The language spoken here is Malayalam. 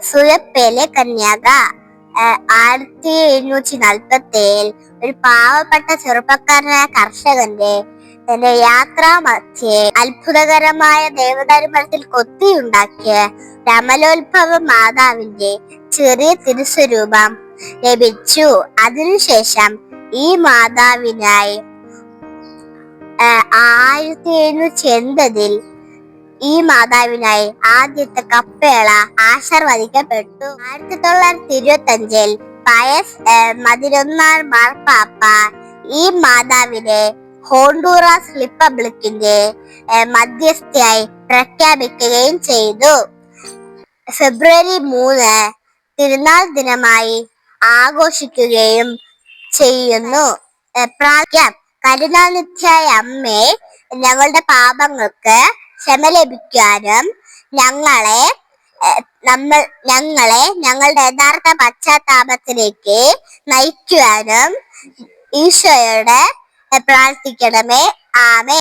സുയപ്പേലെ കന്യാക 1747 ഒരു പാവപ്പെട്ട ചെറുപ്പക്കാരനായ കർഷകന്റെ യാത്രാ മധ്യേ അത്ഭുതകരമായ ദേവദാരുമരത്തിൽ കൊത്തിയുണ്ടാക്കിയ രമലോത്ഭവ മാതാവിന്റെ ചെറിയ തിരുസ്വരൂപം ലഭിച്ചു. അതിനുശേഷം ഈ മാതാവിനായി 1780 ഈ മാതാവിനായി ആദ്യത്തെ കപ്പേള ആശീർവദിക്കപ്പെട്ടു. 1925 പയസ് 11 മാർപ്പാപ്പ ഈ മാതാവിനെ ഹോണ്ടുറാസ് റിപ്പബ്ലിക്കിന്റെ മധ്യസ്ഥയായി പ്രഖ്യാപിക്കുകയും ചെയ്തു. ഫെബ്രുവരി 3 തിരുനാൾ ദിനമായി ആഘോഷിക്കുകയും ചെയ്യുന്നു. കരുണാനിധിയായ അമ്മേ, ഞങ്ങളുടെ പാപങ്ങൾക്ക് ക്ഷമ ലഭിക്കാനും ഞങ്ങളെ ഞങ്ങളുടെ യഥാർത്ഥ പശ്ചാത്താപത്തിലേക്ക് നയിക്കുവാനും ഈശോയോട് പ്രാർത്ഥിക്കണമേ. ആമേൻ.